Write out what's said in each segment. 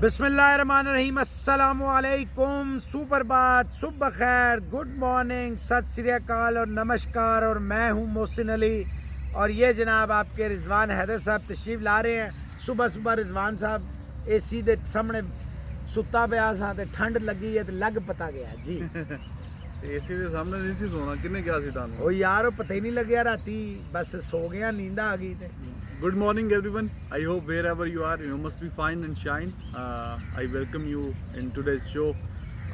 बिस्मिल्लाहिर्रहमानिर्रहीम, अस्सलामुअलैकुम, सुप्रभात, सुबह खैर, गुड मॉर्निंग, सत श्री अकाल और नमस्कार। और मैं हूं मोहसिन अली और ये जनाब आपके रिजवान हैदर साहब तशरीफ़ ला रहे हैं। सुबह सुबह रिजवान साहब एसी दे सामने सुता पिया सा ते ठंड लगी है तो लग पता गया जी। एसी ਦੇ ਸਾਹਮਣੇ ਨਹੀਂ ਸੀ ਸੋਣਾ ਕਿੰਨੇ ਕਿਹਾ ਸੀ ਤੁਹਾਨੂੰ ਉਹ ਯਾਰ ਉਹ ਪਤਾ ਹੀ ਨਹੀਂ ਲੱਗਿਆ ਰਾਤੀ ਬਸ ਸੋ ਗਿਆ नींद आ गई थे। Good morning everyone. I hope wherever you are you must be fine and shine. I welcome you in today's show.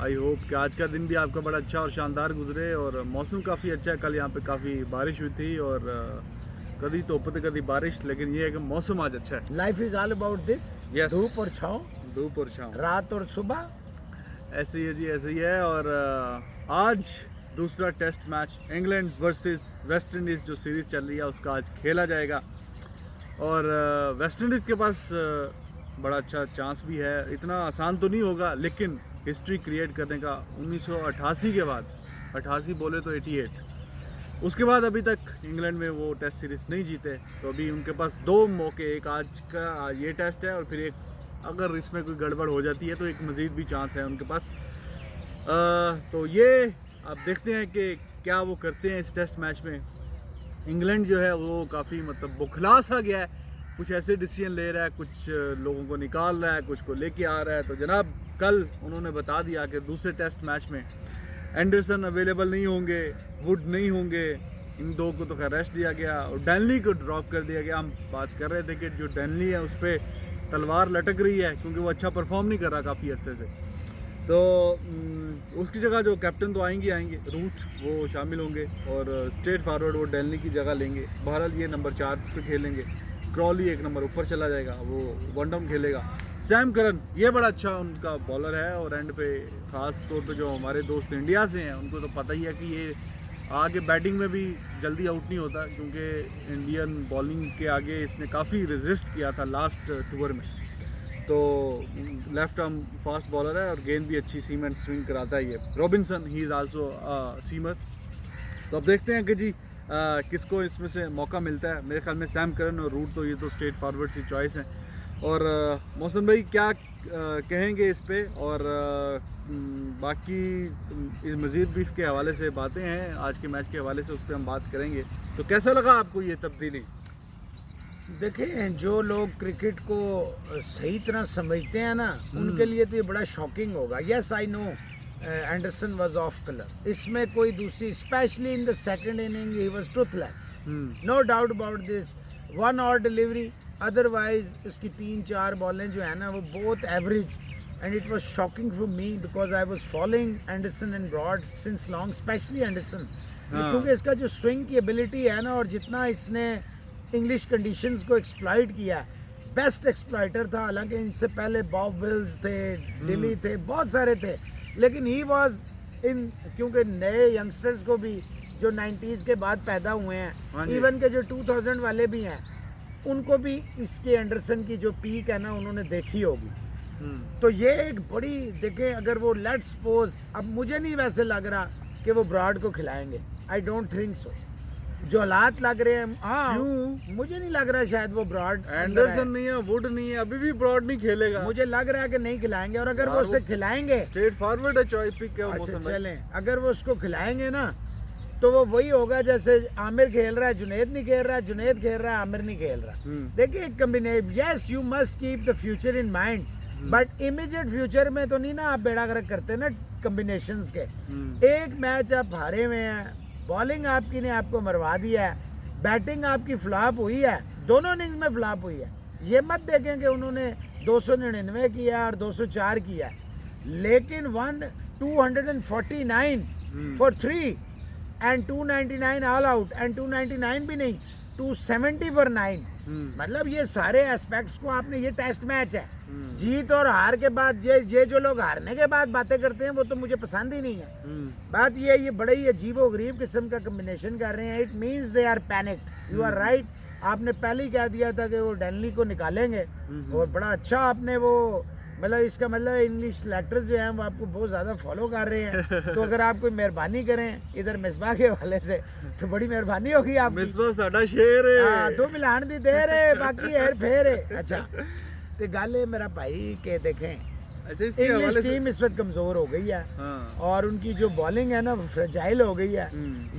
I hope कि आज का दिन भी आपका बड़ा अच्छा और शानदार गुजरे और मौसम काफ़ी अच्छा है। कल यहाँ पे काफ़ी बारिश हुई थी और कभी धूप तो कभी बारिश, लेकिन ये है कि मौसम आज अच्छा है। Life is all about this, धूप और छाँव, धूप और छाँव, रात और सुबह, ऐसे ही है जी, ऐसे ही है। और आज दूसरा test match England versus West Indies जो सीरीज़ चल रही है उसका आज खेला जाएगा और वेस्ट इंडीज़ के पास बड़ा अच्छा चांस भी है। इतना आसान तो नहीं होगा लेकिन हिस्ट्री क्रिएट करने का 1988 के बाद, 88 बोले तो 88, उसके बाद अभी तक इंग्लैंड में वो टेस्ट सीरीज़ नहीं जीते। तो अभी उनके पास दो मौके, एक आज का ये टेस्ट है और फिर एक अगर इसमें कोई गड़बड़ हो जाती है तो एक मज़ीद भी चांस है उनके पास। तो ये आप देखते हैं कि क्या वो करते हैं इस टेस्ट मैच में। इंग्लैंड जो है वो काफ़ी मतलब बुखला सा गया है, कुछ ऐसे डिसीजन ले रहा है, कुछ लोगों को निकाल रहा है, कुछ को लेके आ रहा है। तो जनाब कल उन्होंने बता दिया कि दूसरे टेस्ट मैच में एंडरसन अवेलेबल नहीं होंगे, वुड नहीं होंगे, इन दो को तो खैर रेस्ट दिया गया और डैनली को ड्रॉप कर दिया गया। हम बात कर रहे थे कि जो डैनली है उस पर तलवार लटक रही है क्योंकि वो अच्छा परफॉर्म नहीं कर रहा काफ़ी अरसे से। तो उसकी जगह जो कैप्टन तो आएंगे रूट वो शामिल होंगे और स्ट्रेट फॉरवर्ड वो डेलनी की जगह लेंगे। बहरहाल ये नंबर 4 पे खेलेंगे। क्रॉली एक नंबर ऊपर चला जाएगा, वो वन डाउन खेलेगा। सैम करन ये बड़ा अच्छा उनका बॉलर है और एंड पे ख़ास तौर पे जो हमारे दोस्त इंडिया से हैं उनको तो पता ही है कि ये आगे बैटिंग में भी जल्दी आउट नहीं होता क्योंकि इंडियन बॉलिंग के आगे इसने काफ़ी रेजिस्ट किया था लास्ट टूर में। तो लेफ्ट आर्म फास्ट बॉलर है और गेंद भी अच्छी सीम एंड स्विंग कराता है ये। Robinson he is also seamer. तो अब देखते हैं कि जी किसको इसमें से मौका मिलता है। मेरे ख्याल में सैम करन और रूट तो ये तो स्ट्रेट फॉरवर्ड की चॉइस है। और मौसम भाई क्या कहेंगे इस पे और बाकी इस मज़ीद भी इसके हवाले से बातें हैं आज के मैच के हवाले से, उस पर हम बात करेंगे। तो कैसा लगा आपको ये तब्दीली? देखें, जो लोग क्रिकेट को सही तरह समझते हैं ना उनके लिए तो ये बड़ा शॉकिंग होगा। Yes I know Anderson was off colour, इसमें कोई दूसरी, specially in the second inning ही was toothless, no doubt about this. One और डिलीवरी, अदरवाइज उसकी 3-4 बॉलें जो है ना वो बहुत average. And it was shocking for me because I was following Anderson and Broad since long, specially Anderson, क्योंकि इसका जो स्विंग की एबिलिटी है ना और जितना इसने इंग्लिश कंडीशंस को एक्सप्लॉइट किया, बेस्ट एक्सप्लॉइटर था। हालांकि इनसे पहले बॉब विल्स थे, डिली थे, बहुत सारे थे, लेकिन ही वाज इन, क्योंकि नए यंगस्टर्स को भी जो 90s के बाद पैदा हुए हैं, इवन के जो 2000 वाले भी हैं, उनको भी इसके एंडरसन की जो पीक है ना उन्होंने देखी होगी। तो ये एक बड़ी, देखें अगर वो लेट्स सपोज, अब मुझे नहीं वैसे लग रहा कि वो ब्रॉड को खिलाएंगे, आई डोंट थिंक सो। जो हालात लग रहे हैं, हाँ मुझे नहीं लग रहा शायद वो ब्रॉड, एंडरसन नहीं है, वुड नहीं है, अभी भी ब्रॉड नहीं खेलेगा। मुझे लग रहा है कि नहीं खिलाएंगे और अगर वो उसे खिलाएंगे, स्ट्रेट फॉरवर्ड है चॉइस पिक है। अच्छा चलें, अगर वो उसको खिलाएंगे ना तो वो वही होगा जैसे आमिर खेल रहा है, जुनैद नहीं खेल रहा है, जुनैद खेल रहा है, आमिर नहीं खेल रहा। देखिए एक combination, yes you must keep the future in mind, but immediate future में तो नहीं ना आप बेड़ा गर्क करते ना कम्बिनेशंस के। एक मैच आप हारे हुए हैं, बॉलिंग आपकी ने आपको मरवा दिया है, बैटिंग आपकी फ्लॉप हुई है, दोनों इनिंग्स में फ्लॉप हुई है। ये मत देखें कि उन्होंने 299 किया और 204 किया, लेकिन 249 for 3 and 299 all out and 299 भी नहीं, 270 फॉर 9। मतलब ये सारे एस्पेक्ट्स को आपने, ये टेस्ट मैच है, जीत और हार के बाद ये जो लोग हारने के बाद बातें करते हैं वो तो मुझे पसंद ही नहीं है। बात ये बड़े ही अजीबो गरीब किस्म का कम्बिनेशन कर रहे हैं। It means they are panicked. You are right, आपने पहले ही कह दिया था कि वो डैनली को निकालेंगे और बड़ा अच्छा आपने वो, मतलब इसका मतलब इंग्लिश सेलेक्टर्स जो हैं वो आपको बहुत ज़्यादा फॉलो कर रहे हैं। तो अगर आप कोई मेहरबानी करें इधर मिसबा के वाले से तो बड़ी मेहरबानी होगी। आप मिसबा साडा शेर है, 2 मिलान दी देर है, बाकी हेर फेर है। अच्छा तो गल है मेरा भाई के देखें अच्छा इसके इंग्लिश हवाले से टीम इस वक्त कमजोर हो गई है हाँ और उनकी जो बॉलिंग है ना वो फ्रेजाइल हो गई है।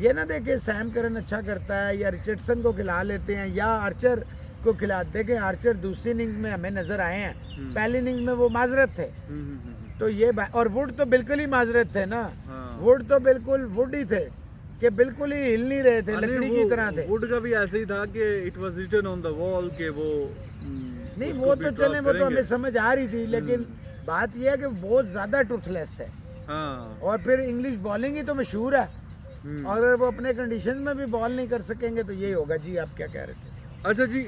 ये ना देखे सैम करन अच्छा करता है या रिचर्डसन को खिला लेते हैं या आर्चर को खिला। देखें आर्चर दूसरी इनिंग्स में हमें नजर आए हैं, पहली इनिंग्स में वो माजरत थे। तो ये और वुड तो बिल्कुल ही माजरत थे ना, हाँ। वुड तो बिल्कुल वुड ही थे कि बिल्कुल ही हिल नहीं रहे थे, लकड़ी की तरह थे। वुड का भी ऐसे ही था कि it was written on the wall के वो नहीं उसको वो भी तो ड्रॉप चले वो तो हमें करेंगे। समझ आ रही थी, लेकिन बात यह है कि बहुत ज्यादा टूथलेस थे। हाँ और फिर इंग्लिश बॉलिंग ही तो मशहूर है और अगर वो अपने कंडीशन में भी बॉल नहीं कर सकेंगे तो ये होगा। जी आप क्या कह रहे थे? अच्छा जी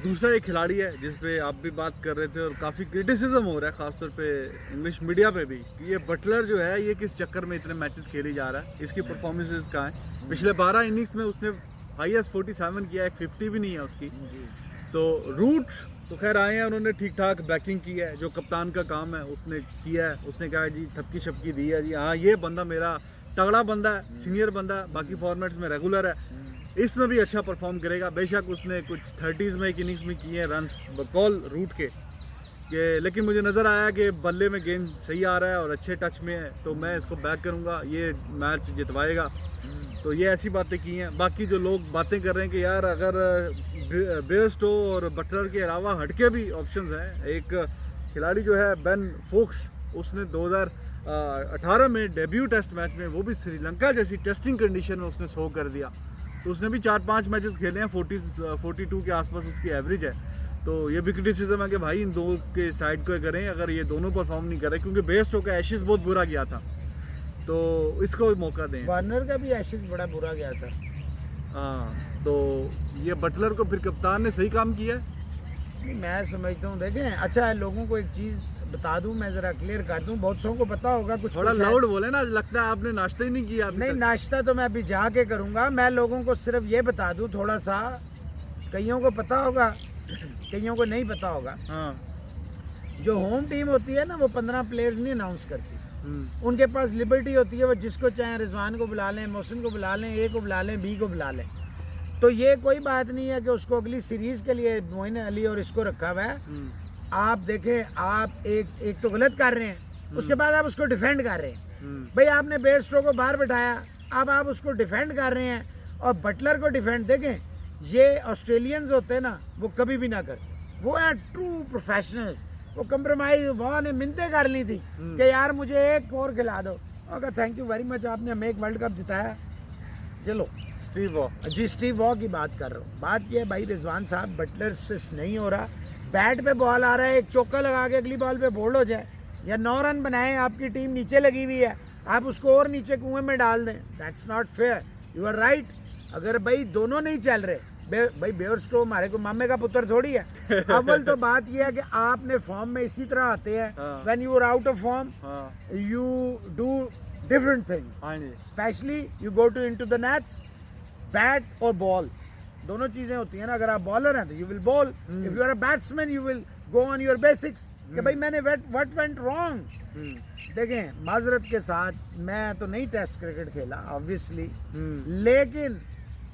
दूसरा एक खिलाड़ी है जिस पे आप भी बात कर रहे थे और काफ़ी क्रिटिसिज्म हो रहा है खासतौर पे इंग्लिश मीडिया पे भी कि ये बटलर जो है ये किस चक्कर में इतने मैचेस खेली जा रहा है, इसकी परफॉर्मेंसेस कहाँ है। पिछले 12 इनिंग्स में उसने हाईएस्ट 47 किया है, 50 भी नहीं है उसकी। तो रूट तो खैर आए हैं, उन्होंने ठीक ठाक बैकिंग की है, जो कप्तान का काम है उसने किया है। उसने कहा जी थपकी छपकी दी है जी, हाँ ये बंदा मेरा तगड़ा बंदा है, सीनियर बंदा है, बाकी फॉर्मेट्स में रेगुलर है, इसमें भी अच्छा परफॉर्म करेगा। बेशक उसने कुछ 30s में एक इनिंग्स में किए हैं रन्स बकौल रूट के लेकिन मुझे नज़र आया कि बल्ले में गेंद सही आ रहा है और अच्छे टच में है, तो मैं इसको बैक करूँगा, ये मैच जितवाएगा। तो ये ऐसी बातें की हैं। बाकी जो लोग बातें कर रहे हैं कि यार अगर बेयरस्टो और बटलर के अलावा हटके भी ऑप्शंस हैं, एक खिलाड़ी जो है बेन फोक्स उसने 2018 में डेब्यू टेस्ट मैच में वो भी श्रीलंका जैसी टेस्टिंग कंडीशन में उसने 100 कर दिया। तो उसने भी 4-5 मैचेस खेले हैं, 42 के आसपास उसकी एवरेज है। तो ये भी क्रिटिसिज्म है कि भाई इन दो के साइड को करें अगर ये दोनों परफॉर्म नहीं कर रहे, क्योंकि बेयरस्टो का एशेस बहुत बुरा गया था, तो इसको मौका दें। वार्नर का भी एशेस बड़ा बुरा गया था। हाँ तो ये बटलर को फिर कप्तान ने सही काम किया है। नहीं, मैं समझता हूँ देखें अच्छा है, लोगों को एक चीज़ बता दूं, मैं ज़रा क्लियर कर दूं, बहुत सौ को पता होगा कुछ थोड़ा कुछ है। लाउड बोले ना, लगता है आपने नाश्ता ही नहीं किया अभी नहीं तक। नाश्ता तो मैं अभी जाके करूंगा। मैं लोगों को सिर्फ ये बता दूं थोड़ा सा, कईयों को पता होगा कईयों को नहीं पता होगा। हाँ जो होम टीम होती है ना वो 15 प्लेयर्स नहीं अनाउंस करती, उनके पास लिबर्टी होती है, वो जिसको चाहे रिजवान को बुला लें, मोहसिन को बुला लें, ए को बुला लें, बी को बुला लें। तो ये कोई बात नहीं है कि उसको अगली सीरीज के लिए मोइन अली और इसको रखा हुआ है। आप देखें आप एक तो गलत कर रहे हैं, उसके बाद आप उसको डिफेंड कर रहे हैं। भाई आपने बेयरस्टो को बाहर बिठाया, अब आप उसको डिफेंड कर रहे हैं और बटलर को डिफेंड। देखें ये ऑस्ट्रेलियंस होते हैं ना वो कभी भी ना करते, वो है ट्रू प्रोफेशनल्स। वो कंप्रोमाइज वहाँ ने मिन्नतें कर ली थी कि यार मुझे एक और खिला दो, और थैंक यू वेरी मच आपने हमें एक वर्ल्ड कप जिताया। चलो स्टीव वॉ जी स्टीव वॉ की बात कर रहा हूँ। बात यह है भाई रिजवान साहब बटलर से नहीं हो रहा, बैट पे बॉल आ रहा है, एक चौका लगा के अगली बॉल पे बोल्ड हो जाए या 9 रन बनाए, आपकी टीम नीचे लगी हुई है, आप उसको और नीचे कुएं में डाल दें, that's not fair. You are right. अगर भाई दोनों नहीं चल रहे, भाई बेयरस्टो हमारे को मामे का पुत्र थोड़ी है। अव्वल तो बात यह है कि आपने फॉर्म में इसी तरह आते हैं, when you are out of form you do different things, specially you go to into the nets, bat और बॉल दोनों चीजें होती हैं ना। अगर आप बॉलर हैं तो you will bowl, if you are a batsman you will go on your basics कि भाई मैंने व्हाट वेंट रॉन्ग। देखें माजरत के साथ मैं तो नहीं टेस्ट क्रिकेट खेला ऑब्वियसली, लेकिन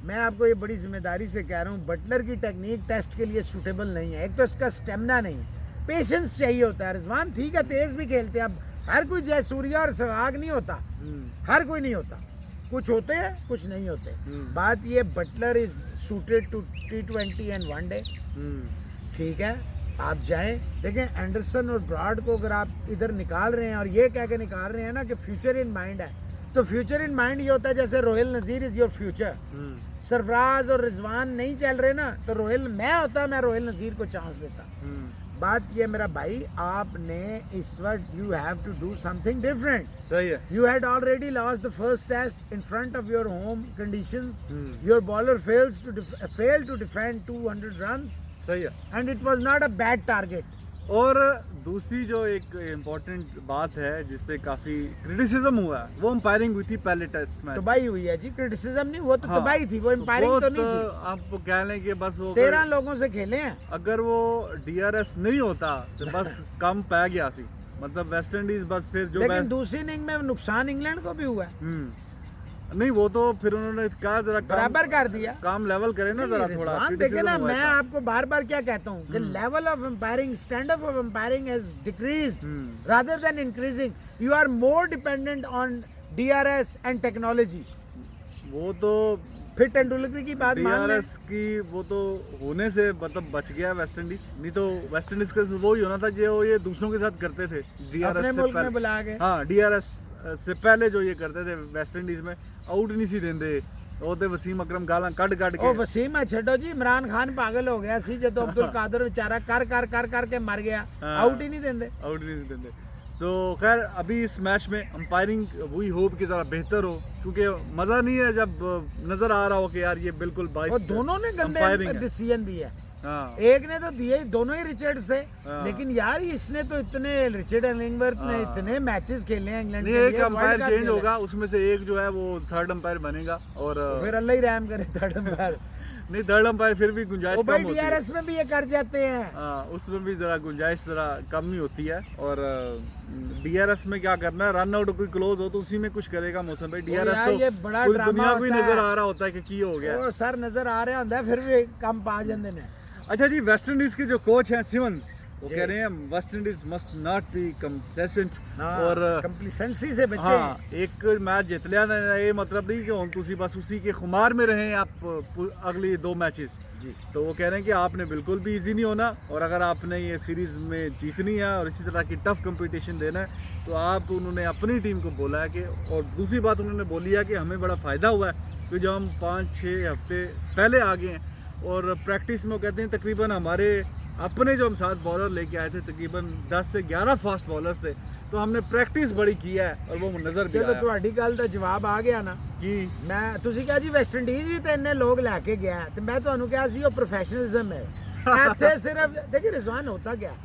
मैं आपको ये बड़ी जिम्मेदारी से कह रहा हूँ बटलर की टेक्निक टेस्ट के लिए सूटेबल नहीं है। एक तो इसका स्टेमिना नहीं है, पेशेंस चाहिए होता है। रिजवान ठीक है तेज भी खेलते हैं, अब हर कोई जयसूर्या और सहवाग नहीं होता, हर कोई नहीं होता, कुछ होते हैं कुछ नहीं होते। बात ये Buttler is suited to T20 and one day, ठीक है आप जाएं। देखें एंडरसन और ब्रॉड को अगर आप इधर निकाल रहे हैं और ये कह के निकाल रहे हैं ना कि फ्यूचर इन माइंड है, तो फ्यूचर इन माइंड ये होता है जैसे रोहिल नज़ीर इज योर फ्यूचर। सरफराज और रिजवान नहीं चल रहे ना, तो रोहिल मैं होता मैं रोहिल नज़ीर को चांस देता। बात ये मेरा भाई आपने इस वक्त you have to do something different. सही है। You had already lost the first test in front of your home conditions. Your bowler failed to defend 200 runs. सही है। And it was not a bad target. और दूसरी जो एक important बात है जिसपे काफी क्रिटिसिज्म हुआ है वो अंपायरिंग हुई थी पहले टेस्ट मैच। तबाही हुई है जी, क्रिटिसिज्म नहीं, वो तो हाँ, तबाही थी, वो एम्पायरिंग तो नहीं थी। आप कह लें कि बस वो 13 लोगों से खेले हैं। अगर वो DRS नहीं होता तो बस कम पै गया सी, मतलब वेस्ट इंडीज बस फिर जो लेकिन दूसरी इनिंग में नुकसान इंग्लैंड को भी हुआ है। नहीं वो तो फिर उन्होंने कहा जरा बराबर कर दिया। काम लेवल करे ना जरा थोड़ा। रिजवान देखे ना, मैं आपको बार बार क्या कहता हूँ कि level of umpiring, standard of umpiring has decreased rather than increasing. You are more dependent on DRS and technology. वो तो फिर तेंदुलकर की बात मान लें, DRS की वो तो होने से मतलब बच गया वेस्ट इंडीज, नहीं तो वेस्ट इंडीज का वो ही होना था जो ये दूसरों के साथ करते थे DRS अपने से मुल्क पहले। में बुला के। हाँ DRS से पहले जो ये करते थे वेस्ट इंडीज में, आउट नहीं सी देंदे ਉਹ ਤੇ ਵਸੀਮ ਅਕਰਮ ਗਾਲਾਂ ਕੱਢ ਕੱਢ ਕੇ ਉਹ ਵਸੀਮ ਆ ਛੱਡੋ ਜੀ, ਇਮਰਾਨ ਖਾਨ ਪਾਗਲ ਹੋ ਗਿਆ ਸੀ ਜਦੋਂ ਅਬਦੁਲ ਕਾਦਰ ਵਿਚਾਰਾ ਕਰ ਕੇ ਮਰ ਗਿਆ, ਆਊਟ ਹੀ ਨਹੀਂ ਦਿੰਦੇ। आउट नहीं देंगे। तो खैर अभी इस मैच में अंपायरिंग वही होप कि ज़रा बेहतर हो, क्योंकि मज़ा नहीं है जब नज़र आ रहा हो कि यार ये बिल्कुल और बाइस दोनों ने अंपायरिंग गंदे है। डिसीजन दिए। हाँ एक ने तो दिए ही, दोनों ही रिचर्ड्स थे, हाँ। लेकिन यार इसने तो इतने, रिचर्ड एलिंगवर्थ ने हाँ। इतने मैचेस खेले हैं इंग्लैंड नहीं, के एक लिए, अंपायर वर्ल्ड कप चेंज खेला। होगा, उसमें से एक जो है वो थर्ड अंपायर बनेगा और फिर अल्लाह ही रहम करे थर्ड अंपायर। नहीं थर्ड अंपायर फिर भी गुंजाइश वो भाई कम होती है। DRS में भी ये कर जाते हैं। हाँ उसमें भी ज़रा गुंजाइश ज़रा कम ही होती है। और DRS में क्या करना है, रन आउट कोई क्लोज हो तो उसी में कुछ करेगा मौसम भाई। DRS यार तो ये बड़ा पूरी ड्रामा दुनिया को ही होता है। नज़र आ रहा होता है कि की हो गया। वो सर नजर आ रहा होता है, फिर भी कम पा जाते हैं। अच्छा जी, वेस्ट इंडीज के जो कोच हैं सिमंस, वो जी। कह रहे हैं West Indies must not be complacent और कंप्लीसेंसी से बचे। हाँ एक मैच जित लिया ना, ये मतलब नहीं कि हम तुसी बस उसी के खुमार में रहें आप अगली 2 मैचेस जी। तो वो कह रहे हैं कि आपने बिल्कुल भी इजी नहीं होना, और अगर आपने ये सीरीज़ में जीतनी है और इसी तरह की टफ कंपटीशन देना है तो आप, उन्होंने अपनी टीम को बोला है कि, और दूसरी बात उन्होंने बोली है कि हमें बड़ा फ़ायदा हुआ है कि जो हम 5-6 हफ्ते पहले आ गए हैं, और प्रैक्टिस में वो कहते हैं तकरीबन हमारे अपने जो हम 7 बॉलर लेके आए थे तकरीबन 10 से 11 फास्ट बॉलर्स थे, तो हमने प्रैक्टिस बड़ी की है और वो नज़र भी चलो आया ਤੁਹਾਡੀ ਗੱਲ ਦਾ ਜਵਾਬ ਆ ਗਿਆ ਨਾ कि ਮੈਂ, ਤੁਸੀਂ ਕਿਹਾ ਜੀ ਵੈਸਟ ਇੰਡੀਜ਼ ਵੀ ਤਾਂ ਇੰਨੇ ਲੋਕ ਲੈ ਕੇ ਗਿਆ ਤੇ ਮੈਂ ਤੁਹਾਨੂੰ ਕਿਹਾ ਸੀ ਉਹ ਪ੍ਰੋਫੈਸ਼ਨਲਿਜ਼ਮ ਹੈ। ਇੱਥੇ ਸਿਰਫ देखिए रिजवान होता क्या,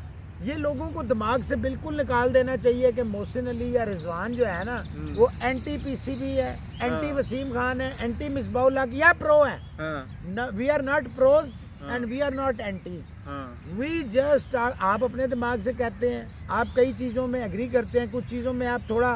ये लोगों को दिमाग से बिल्कुल निकाल देना चाहिए कि मोहसिन अली या रिजवान जो है ना वो एंटी PCB है, एंटी वसीम खान है, एंटी मिसबाउल हक या प्रो है। हाँ we are not pros and we are not antis. हाँ वी जस्ट, आप अपने दिमाग से कहते हैं, आप कई चीज़ों में एग्री करते हैं, कुछ चीज़ों में आप थोड़ा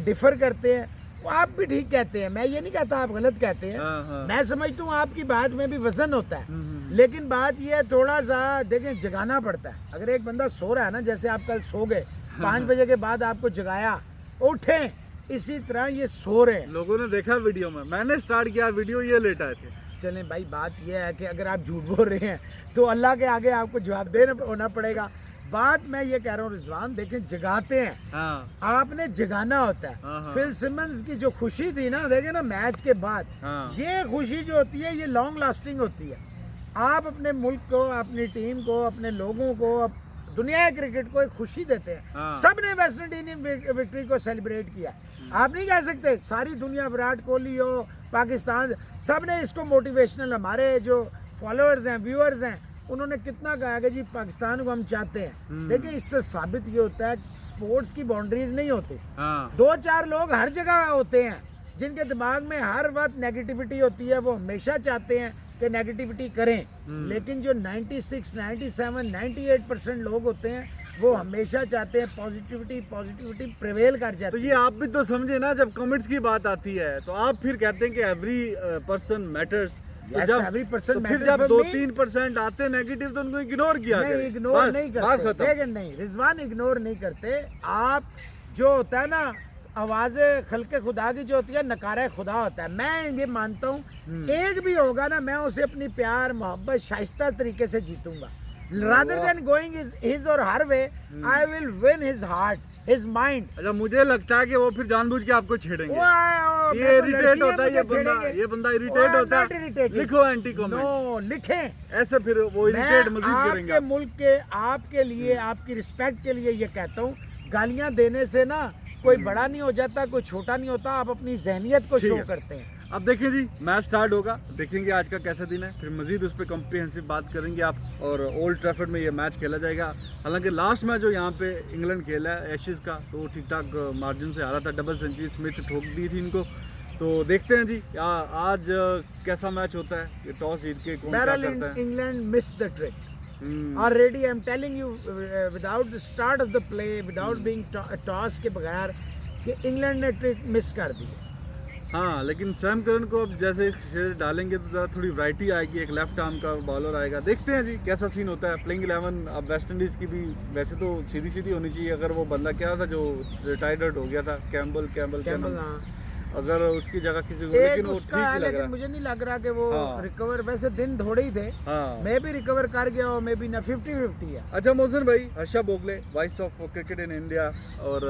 डिफर करते हैं, वो आप भी ठीक कहते हैं, मैं ये नहीं कहता आप गलत कहते हैं। हाँ, हाँ। मैं समझता हूँ आपकी बात में भी वजन होता है, लेकिन बात ये है थोड़ा सा देखें जगाना पड़ता है। अगर एक बंदा सो रहा है ना, जैसे आप कल सो गए 5 बजे के बाद आपको जगाया, उठें, इसी तरह ये सो रहे हैं। लोगों ने देखा वीडियो में, मैंने स्टार्ट किया वीडियो, ये लेट आए थे। चलें भाई, बात यह है कि अगर आप झूठ बोल रहे हैं तो अल्लाह के आगे आपको जवाब देना होना पड़ेगा। बात मैं ये कह रहा हूँ रिजवान, देखें जगाते हैं, हाँ आपने जगाना होता है। हाँ, हाँ। फिल सिमंस की जो खुशी थी ना, देखे ना मैच के बाद, हाँ। ये खुशी जो होती है ये लॉन्ग लास्टिंग होती है। आप अपने मुल्क को, अपनी टीम को, अपने लोगों को, दुनिया के क्रिकेट को एक खुशी देते हैं। हाँ। सब ने वेस्ट इंडीज विक्ट्री को सेलिब्रेट किया। आप नहीं कह सकते सारी दुनिया, विराट कोहली हो, पाकिस्तान, सब ने इसको मोटिवेशनल, हमारे जो फॉलोअर्स हैं, व्यूअर्स हैं, उन्होंने कितना कहा कि जी पाकिस्तान को हम चाहते हैं। देखिए इससे साबित ये होता है स्पोर्ट्स की बाउंड्रीज नहीं होती। हाँ 2-4 लोग हर जगह होते हैं जिनके दिमाग में हर वक्त नेगेटिविटी होती है, वो हमेशा चाहते हैं कि नेगेटिविटी करें, लेकिन जो 96, 97, 98% लोग होते हैं वो हमेशा चाहते हैं पॉजिटिविटी प्रिवेल कर तो जाती ये आप भी तो समझे ना, जब कमेंट्स की बात आती है तो आप फिर कहते हैं कि every person matters. Yes, every person फिर matters जब for me. 2-3% आते हैं नेगेटिव तो उनको इग्नोर किया नहीं, करें। इग्नोर बस, नहीं बात करते। खत्म। लेकिन नहीं, रिजवान इग्नोर नहीं करते। आप जो होता है ना, आवाज़ खल्के खुदा की जो होती है, नकारा खुदा होता है। मैं ये मानता हूँ एक भी होगा ना, मैं उसे अपनी प्यार मोहब्बत शाइस्ता तरीके से जीतूंगा। रादर देन गोइंग हिज और her way, I will win his heart, his mind. अच्छा मुझे लगता है कि वो फिर जानबूझ के आपको छेड़ेंगे। ये ये इरिटेट होता है, ये बंदा इरिटेट होता है। लिखो एंटी कमेंट। नो, लिखें। ऐसे फिर वो इरिटेट मैं मजीद करेंगे। आपके मुल्क के, आपके लिए, आपकी रिस्पेक्ट के लिए ये कहता हूँ, गालियां देने से ना कोई बड़ा नहीं हो जाता, कोई छोटा नहीं होता। आप अपनी जहनियत को ठीक शो है। करते हैं। अब देखिए जी, मैच स्टार्ट होगा, देखेंगे आज का कैसा दिन है, फिर मजीद उस पर कॉम्प्रिहेंसिव बात करेंगे आप। और ओल्ड ट्रैफर्ड में ये मैच खेला जाएगा। हालांकि लास्ट मैच जो यहाँ पे इंग्लैंड खेला है एशेज का, तो वो ठीक ठाक मार्जिन से हारा था, डबल सेंचुरी स्मिथ ठोक दी थी इनको। तो देखते हैं जी आज कैसा मैच होता है, ये टॉस जीत के कौन क्या करता है। England miss the trick already. I am telling you, without the start of the play, without being toss के बगैर, कि इंग्लैंड ने ट्रिक मिस कर दी। हाँ, लेकिन सैम करन को अब जैसे डालेंगे तो ज़रा थोड़ी वैरायटी आएगी, एक लेफ्ट आर्म का बॉलर आएगा, देखते हैं जी कैसा सीन होता है। प्लेइंग 11 अब वेस्ट इंडीज़ की भी वैसे तो सीधी सीधी होनी चाहिए। अगर वो बंदा क्या था जो रिटायर्ड हो गया था, कैम्बल हाँ। अगर उसकी जगह किसी को, एक लेकिन वो उसका ठीक है, नहीं लग लेकिन रहा। मुझे नहीं लग रहा कि वो हाँ। रिकवर, वैसे दिन थोड़े ही थे, हाँ। मैं भी रिकवर कर गया और मैं भी ना 50-50 है। अच्छा मोहसिन भाई, Harsha Bhogle voice of cricket in India, और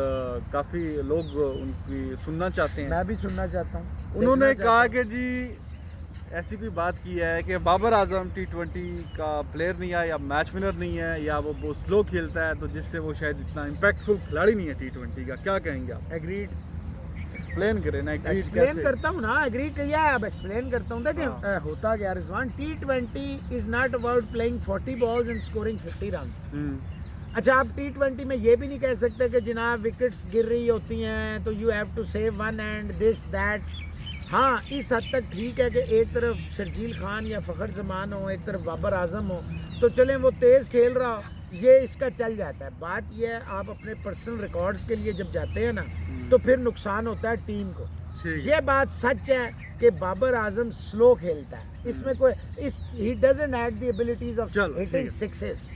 काफ़ी लोग उनकी सुनना चाहते हैं। मैं भी सुनना चाहता हूँ। उन्होंने देखना कहा चाहता कि जी ऐसी कोई बात की है कि बाबर आजम T20 का प्लेयर नहीं है, या मैच विनर नहीं है, या वो स्लो खेलता है, तो जिससे वो शायद इतना इम्पैक्टफुल खिलाड़ी नहीं है T20 का। क्या कहेंगे आप? हूँ। एग्रीड, एक्सप्लेन करें ना, एक्सप्लेन करता हूँ ना, एग्री किया है, अब एक्सप्लेन करता हूँ। देखिए हाँ। होता क्या Rizwan, T20 is not about playing 40 balls and scoring 50 runs. अच्छा, आप T20 में ये भी नहीं कह सकते कि जनाब विकेट्स गिर रही होती हैं तो you have to save one and this that. हाँ, इस हद तक ठीक है कि एक तरफ शर्जील खान या फ़खर जमान हो, एक तरफ बाबर आजम हो, तो चलें वो तेज़ खेल रहा हो, ये इसका चल जाता है। बात ये है, आप अपने पर्सनल रिकॉर्ड्स के लिए जब जाते हैं ना, तो फिर नुकसान होता है टीम को। ये बात सच है कि बाबर आजम स्लो खेलता है, इसमें कोई ही doesn't have the abilities of hitting sixes.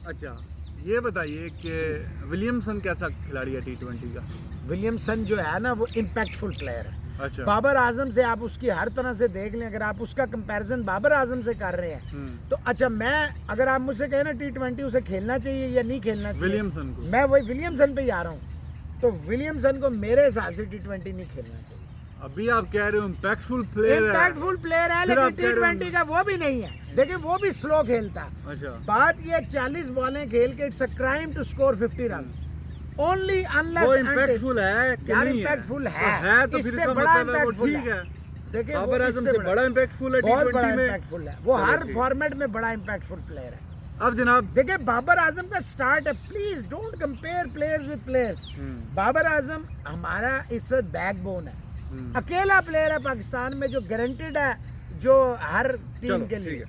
अच्छा, ये बताइए कि विलियमसन कैसा खिलाड़ी है T20 का? विलियमसन जो है ना, वो इम्पैक्टफुल प्लेयर है। अच्छा। बाबर आजम से आप उसकी हर तरह से देख लें, अगर आप उसका कंपैरिजन बाबर आजम से कर रहे हैं तो अच्छा, मैं अगर आप मुझसे कहें ना T20 उसे खेलना चाहिए या नहीं खेलना चाहिए, विलियमसन को, मैं वही विलियमसन पे ही आ रहा हूँ। तो विलियमसन को मेरे हिसाब से T20 नहीं खेलना चाहिए। अभी आप कह रहे हो इम्पैक्टफुल प्लेयर है, इम्पैक्टफुल प्लेयर है, फिर आप लेकिन कह रहे हो T20 का वो भी नहीं है। देखिए, वो भी स्लो खेलता है। अच्छा। बात ये 40 बॉलें खेल के it's a crime to score 50 runs only unless वो इम्पैक्टफुल है कि यार, नहीं इम्पैक्टफुल है तो फिर इससे इसका बड़ा मतलब है वो इम्पैक्टफुल ठीक है। देखिए, बाबर आजम से बड़ा इम्पैक्टफुल है बहुत बड़ा T20 में। इम्पैक्टफुल है वो, चलो हर ठीक। फॉर्मेट में बड़ा इम्पैक्टफुल प्लेयर है। अब जनाब देखिए, बाबर आजम का स्टार्ट है, please don't compare players with players. Babar Azam हमारा इस वक्त बैकबोन है, अकेला प्लेयर है पाकिस्तान में जो गारंटेड है, जो हर टीम के लिए।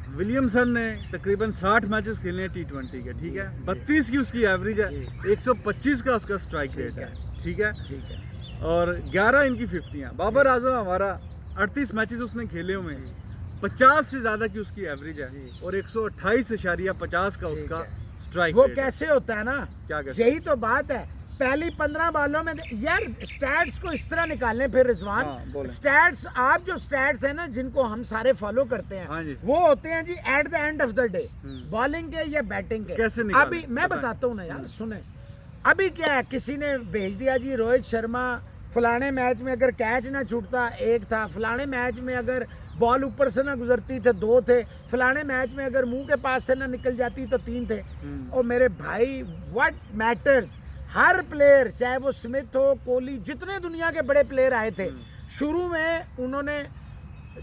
विलियमसन ने तकरीबन 60 मैचेस खेले हैं T20 के, ठीक है, 32 की उसकी एवरेज है, 125 का उसका स्ट्राइक रेट है, ठीक है, और 11 इनकी 50 हैं। बाबर आजम हमारा 38 मैचेस उसने खेले हुए हैं, 50 से ज्यादा की उसकी एवरेज है, और 128.50 का उसका स्ट्राइक वो रेट कैसे होता है ना, क्या कैसे? यही तो बात है। पहली 15 बॉलों में यार स्टैट्स को इस तरह निकालने फिर रिजवान, बोलें। स्टैट्स, आप जो स्टैट्स है ना जिनको हम सारे फॉलो करते हैं, हाँ जी। वो होते हैं जी at the end of the day, bowling के या बैटिंग के। कैसे निकालें? अभी मैं बताता हूँ ना यार, सुने, अभी क्या है, किसी ने भेज दिया जी रोहित शर्मा फलाने मैच में अगर कैच ना छूटता 1 था, फलाने मैच में अगर बॉल ऊपर से ना गुजरती थे 2 थे, फलाने मैच में अगर मुंह के पास से ना निकल जाती तो 3 थे। और मेरे भाई, व्हाट मैटर्स, हर प्लेयर, चाहे वो स्मिथ हो, कोहली, जितने दुनिया के बड़े प्लेयर आए थे, शुरू में उन्होंने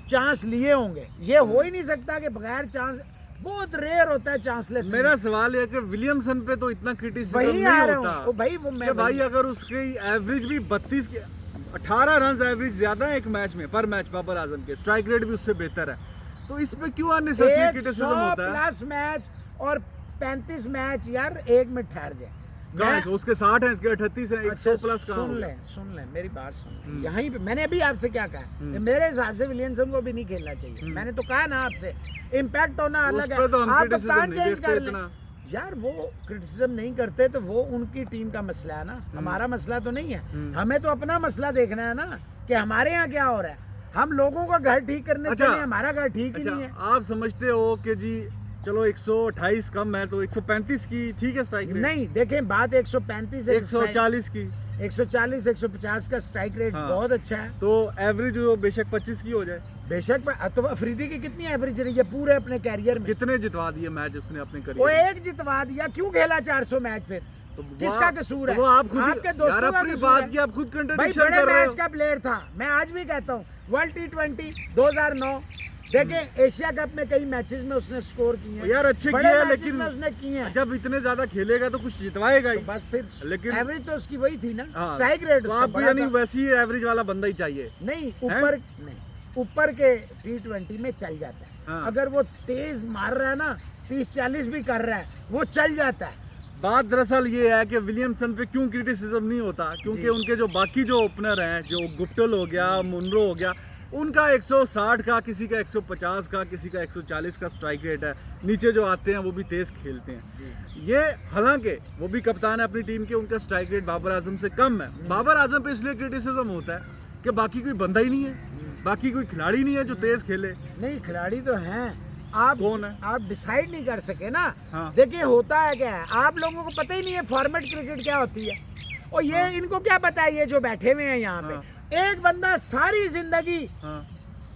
चांस लिए होंगे। ये हो ही नहीं सकता कि बगैर चांस, बहुत रेयर होता है चांसलेस। मेरा सवाल है कि विलियमसन पे तो इतना क्रिटिसिज्म वही नहीं आ रहा होता हूँ भाई, वो मैं भाई, अगर उसकी एवरेज भी 32 की 18 रन एवरेज ज्यादा है एक मैच में, पर मैच बाबर आजम के, स्ट्राइक रेट भी उससे बेहतर है, तो इस पे क्यों अननेसेसरी क्रिटिसिज्म होता है? 100+ मैच और 35 मैच यार, एक में ठहर जाए। उसके 60 हैं, इसके 38 हैं, 100+ का। सुन ले मेरी बात, सुन यहीं पे मैंने अभी आपसे क्या कहा, मेरे हिसाब से विलियमसन को भी नहीं खेलना चाहिए। मैंने तो कहा ना आपसे, इम्पैक्ट होना अलग है, आप कप्तान चेंज कर लें यार। वो क्रिटिसिज्म नहीं करते तो वो उनकी टीम का मसला है ना, हमारा मसला तो नहीं है। हमें तो अपना मसला देखना है ना कि हमारे यहाँ क्या हो रहा है। हम लोगों का घर ठीक करने चले, हमारा घर ठीक ही नहीं है। आप समझते हो कि जी चलो 128 कम है तो 135 की ठीक है स्ट्राइक रेट? नहीं, देखें बात 135 140 की, 140 150 का स्ट्राइक रेट बहुत अच्छा है। तो एवरेज बेशक 25 की हो जाए, बेशक। तो अफरीदी की कितनी एवरेज रही है पूरे अपने कैरियर में? कितने जितवा दिए मैच उसने अपने वो करियर? एक जितवा दिया, क्यों खेला 400 मैच फिर? तो किसका कसूर है? वो आप खुद, आपके दोस्तों का अपनी कसूर बात है। की आप खुद भाई कंट्रडिक्शन बड़े कर रहे मैच हो। का प्लेयर था, मैं आज भी कहता हूँ। वर्ल्ड T20 2009 देखें, एशिया कप में कई मैचेस में उसने स्कोर किए हैं यार, अच्छे बड़े किए हैं, मैचेस लेकिन में उसने किए हैं। जब इतने ज्यादा खेलेगा तो कुछ जितवाएगा ही, तो बस फिर लेकिन एवरेज तो उसकी वही थी ना, हाँ, स्ट्राइक रेट तो उसका आपको बड़ा यानी था। वैसी एवरेज वाला बंदा ही चाहिए। नहीं, ऊपर के T20 में चल जाता है। अगर वो तेज मार रहा है ना, 30-40 भी कर रहा है, वो चल जाता है। बात दरअसल ये है कि विलियमसन पे क्यों क्रिटिसिज्म नहीं होता, क्योंकि उनके जो बाकी जो ओपनर हैं, जो गुप्टिल हो गया, मुनरो हो गया, उनका 160 का, किसी का 150 का, किसी का 140 का स्ट्राइक रेट है। नीचे जो आते हैं वो भी तेज खेलते हैं। ये हालांकि वो भी कप्तान है अपनी टीम के, उनका स्ट्राइक रेट बाबर आजम से कम है। बाबर आजम पे इसलिए क्रिटिसिज्म होता है कि बाकी कोई बंदा ही नहीं है, बाकी कोई खिलाड़ी नहीं है जो तेज खेले। नहीं, खिलाड़ी तो हैं, आप कौन है? आप डिसाइड नहीं कर सके ना। हाँ। देखिए होता है क्या है, आप लोगों को पता ही नहीं है फॉर्मेट क्रिकेट क्या होती है, और ये इनको क्या पता है, ये जो बैठे हुए हैं यहाँ पे, एक बंदा सारी जिंदगी।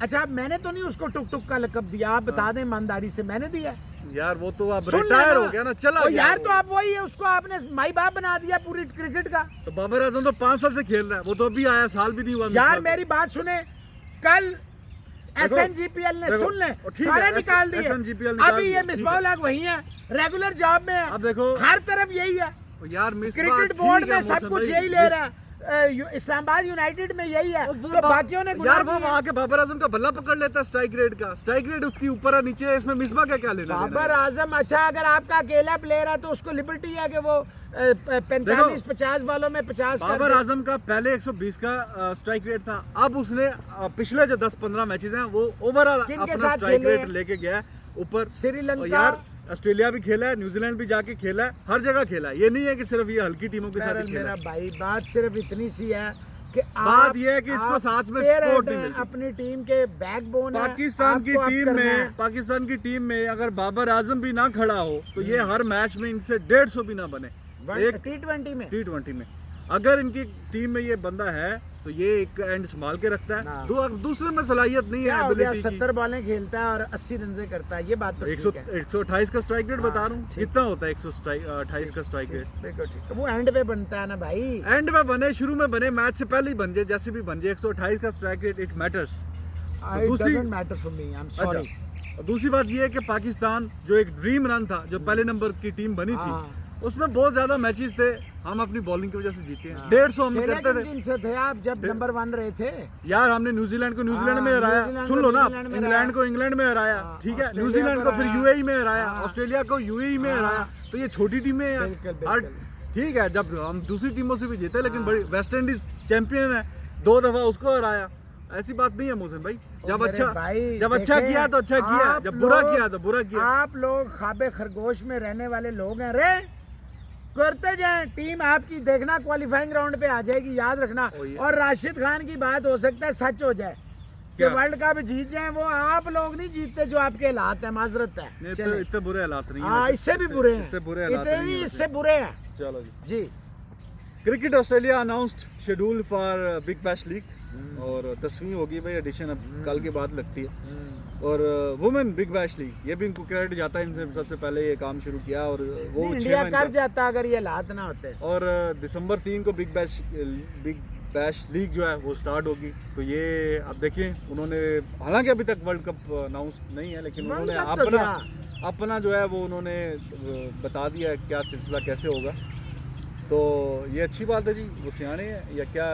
अच्छा, मैंने तो नहीं उसको टुक टुक का लकब दिया, आप बता दें ईमानदारी से, मैंने दिया यार वो तो अब सुन रिटायर लेना। हो गया ना, चला और गया यार वो। तो आप वही है, उसको आपने माई बाप बना दिया पूरी क्रिकेट का। तो बाबर आजम तो 5 साल से खेल रहा है, वो तो अभी आया, साल भी नहीं हुआ। यार मेरी बात सुने, कल SNGPL ने, सुन ले, सारे निकाल दिए, SNGPL अभी ये मिसबाह हक वही है, रेगुलर जॉब में है। अब देखो हर तरफ यही है, यार क्रिकेट बोर्ड में सब कुछ यही ले रहा है, इस्लामाबाद यूनाइटेड में यही है, तो बाकियों ने यार वो वहाँ के बाबर आजम का बल्ला पकड़ लेता है स्ट्राइक रेट का। स्ट्राइक रेट उसकी ऊपर है नीचे है, इसमें मिसबा का क्या लेना देना बाबर है? आजम, अच्छा अगर आपका अकेला प्लेयर है तो उसको लिबर्टी है कि वो 45-50 बॉलों में 50 कर बाबर दे। आजम का पहले 120 का स्ट्राइक रेट था, अब उसने पिछले जो 10-15 मैचेस हैं वो ओवरऑल किनके अपना साथ स्ट्राइक खेले रेट हैं? लेके गया है ऊपर। श्रीलंका, और यार ऑस्ट्रेलिया भी खेला है, न्यूजीलैंड भी जाके खेला है, हर जगह खेला है। ये नहीं है कि सिर्फ ये हल्की टीमों के साथ ही खेला मेरा है। भाई, बात सिर्फ इतनी सी है कि बात ये है कि इसको साथ में सपोर्ट नहीं मिलती। अपनी टीम के बैकबोन है, पाकिस्तान की आपको अब टीम करना में है। पाकिस्तान की टीम में अगर बाबर आजम भी ना खड़ा हो तो ये हर मैच में इनसे 150 भी ना बने। एक T20 में T20 में अगर इनकी टीम में ये बंदा है तो ये एक एंड संभाल के रखता है, दूसरे में सलाहियत नहीं क्या है, हो गया, एबिलिटी की। 70 बॉलें खेलता है और 80 रन से करता है, ये बात तो ठीक है। 128 का स्ट्राइक रेट बता रहा हूँ, ठीक। कितना होता है 128 का स्ट्राइक रेट? बिल्कुल ठीक, वो एंड पे बनता है ना भाई। एंड में बने, शुरू में बने, मैच से पहले ही बन जाए, जैसे भी बन जाए। 128 का strike rate it matters. It doesn't matter for me, I'm sorry। दूसरी बात ये है कि पाकिस्तान जो एक ड्रीम रन था, जो पहले नंबर की टीम बनी थी, हाँ। उसमें बहुत ज्यादा मैचेस थे, हम अपनी बॉलिंग की वजह से जीते हैं। 150 हम खेले करते किन थे से थे आप जब नंबर 1 रहे थे? यार। हमने न्यूजीलैंड को न्यूजीलैंड में हाँ, हराया, न्यूजीलैंड सुन को लो ना, न्यूजीलैंड में इंग्लैंड को इंग्लैंड में हराया, हाँ, ठीक है, ऑस्ट्रेलिया न्यूजीलैंड को फिर हराया। यूएई में हराया, हाँ। ऑस्ट्रेलिया को यूएई में हाँ। हराया। तो ये छोटी टीमें हैं बिल्कुल, यार, बिल्कुल। ठीक है, जब हम दूसरी टीमों से भी जीते, लेकिन हाँ। बड़ी वेस्ट इंडीज चैंपियन है, 2 दफा उसको हराया। ऐसी बात नहीं है मोहसिन भाई, जब मेरे अच्छा भाई, जब अच्छा देखें, किया तो अच्छा किया, आप जब बुरा लोग- किया तो बुरा किया। आप लोग ख्वाबे खरगोश में रहने वाले लोग हैं रे, करते जाएं, टीम आपकी देखना क्वालिफाइंग राउंड पे आ जाएगी, याद रखना। और राशिद खान की बात हो सकता है सच हो जाए कि क्या? वर्ल्ड कप जीत जाए, वो आप लोग नहीं जीतते, जो आपके हालात है, माजरत है। नहीं, चलें। इतने बुरे हालात नहीं हाँ, हैं। इससे भी बुरे हैं, इतने बुरे हालात इतने नहीं नहीं, हैं इससे बुरे हैं चलो जी। जी। Cricket Australia announced schedule for Big Bash League, और 10वीं होगी भाई एडिशन, अब कल के बाद लगती है। और वुमेन बिग बैश लीग, ये भी इनको क्रेडिट जाता है, इनसे सबसे पहले ये काम शुरू किया, और वो इंडिया 6 कर जाता अगर ये हालात ना होते। और दिसंबर 3 को बिग बैश लीग जो है वो स्टार्ट होगी। तो ये अब देखिए, उन्होंने हालांकि अभी तक वर्ल्ड कप अनाउंस नहीं है, लेकिन वर्ल्ड उन्होंने कप तो अपना जो है वो उन्होंने बता दिया है क्या सिलसिला कैसे होगा। तो ये अच्छी बात है जी, वो सियाने हैं या क्या?